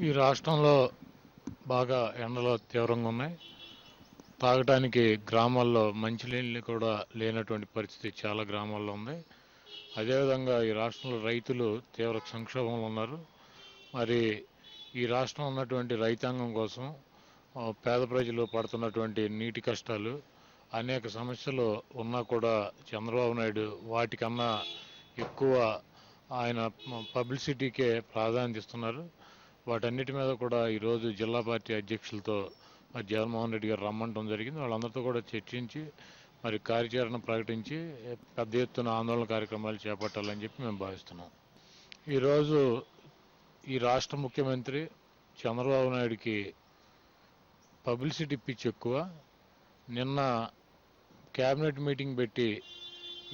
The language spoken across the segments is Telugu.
ఈ రాష్ట్రంలో బాగా ఎండలు తీవ్రంగా ఉన్నాయి. తాగటానికి గ్రామాల్లో మంచినీళ్ళు కూడా లేనటువంటి పరిస్థితి చాలా గ్రామాల్లో ఉంది. అదేవిధంగా ఈ రాష్ట్రంలో రైతులు తీవ్ర సంక్షోభంలో ఉన్నారు. మరి ఈ రాష్ట్రం ఉన్నటువంటి రైతాంగం కోసం పేద ప్రజలు పడుతున్నటువంటి నీటి కష్టాలు, అనేక సమస్యలు ఉన్నా కూడా చంద్రబాబు నాయుడు వాటికన్నా ఎక్కువ ఆయన పబ్లిసిటీకే ప్రాధాన్యత ఇస్తున్నారు. వాటన్నిటి మీద కూడా ఈరోజు జిల్లా పార్టీ అధ్యక్షులతో జగన్మోహన్ రెడ్డి గారు రమ్మంటం జరిగింది. వాళ్ళందరితో కూడా చర్చించి మరి కార్యాచరణ ప్రకటించి పెద్ద ఎత్తున ఆందోళన కార్యక్రమాలు చేపట్టాలని చెప్పి మేము భావిస్తున్నాం. ఈరోజు ఈ రాష్ట్ర ముఖ్యమంత్రి చంద్రబాబు నాయుడికి పబ్లిసిటీ పిచ్ ఎక్కువ. నిన్న కేబినెట్ మీటింగ్ పెట్టి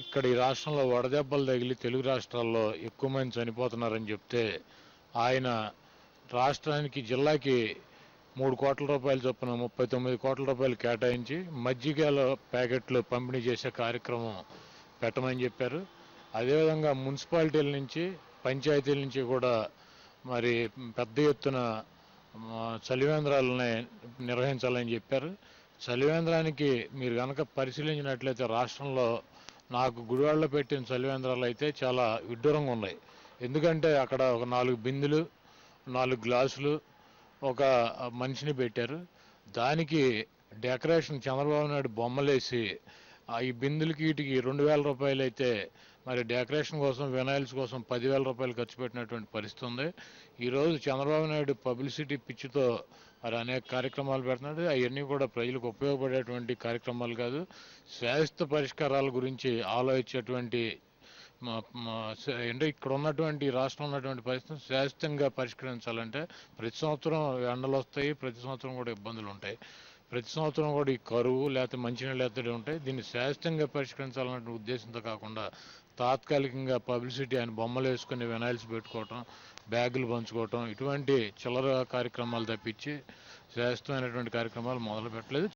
ఇక్కడ ఈ రాష్ట్రంలో వడదెబ్బలు తగిలి తెలుగు రాష్ట్రాల్లో ఎక్కువ మంది చనిపోతున్నారని చెప్తే ఆయన రాష్ట్రానికి జిల్లాకి 3 కోట్ల రూపాయల చొప్పున 39 కోట్ల రూపాయలు కేటాయించి మజ్జిగలో ప్యాకెట్లు పంపిణీ చేసే కార్యక్రమం పెట్టమని చెప్పారు. అదేవిధంగా మున్సిపాలిటీల నుంచి పంచాయతీల నుంచి కూడా మరి పెద్ద ఎత్తున చలివేంద్రాలని నిర్వహించాలని చెప్పారు. చలివేంద్రానికి మీరు కనుక పరిశీలించినట్లయితే రాష్ట్రంలో నాకు గుడివాడలో పెట్టిన చలివేంద్రాలు అయితే చాలా విడ్డూరంగా ఉన్నాయి. ఎందుకంటే అక్కడ ఒక 4 బిందులు, 4 గ్లాసులు, ఒక మనిషిని పెట్టారు. దానికి డెకరేషన్ చంద్రబాబు నాయుడు బొమ్మలేసి ఈ బిందులకి వీటికి 2,000 రూపాయలు అయితే మరి డెకరేషన్ కోసం వినాయిల్స్ కోసం 10,000 రూపాయలు ఖర్చు పెట్టినటువంటి పరిస్థితి ఉంది. ఈరోజు చంద్రబాబు నాయుడు పబ్లిసిటీ పిచ్చితో మరి అనేక కార్యక్రమాలు పెడుతున్నాడు. అవన్నీ కూడా ప్రజలకు ఉపయోగపడేటువంటి కార్యక్రమాలు కాదు. శాశ్వత పరిష్కారాల గురించి ఆలోచించేటువంటి అంటే ఇక్కడ ఉన్నటువంటి రాష్ట్రం ఉన్నటువంటి పరిస్థితులు శాశ్వతంగా పరిష్కరించాలంటే ప్రతి సంవత్సరం ఎండలు వస్తాయి, ప్రతి సంవత్సరం కూడా ఇబ్బందులు ఉంటాయి, ప్రతి సంవత్సరం కూడా ఈ కరువు లేకపోతే మంచినీళ్ళు ఎత్తడి ఉంటాయి. దీన్ని శాశ్వతంగా పరిష్కరించాలనే ఉద్దేశంతో కాకుండా తాత్కాలికంగా పబ్లిసిటీ ఆయన బొమ్మలు వేసుకుని వినాయిల్స్ పెట్టుకోవటం, బ్యాగులు పంచుకోవటం, ఇటువంటి చిల్లర కార్యక్రమాలు తప్పించి శాశ్వతమైనటువంటి కార్యక్రమాలు మొదలు పెట్టలేదు.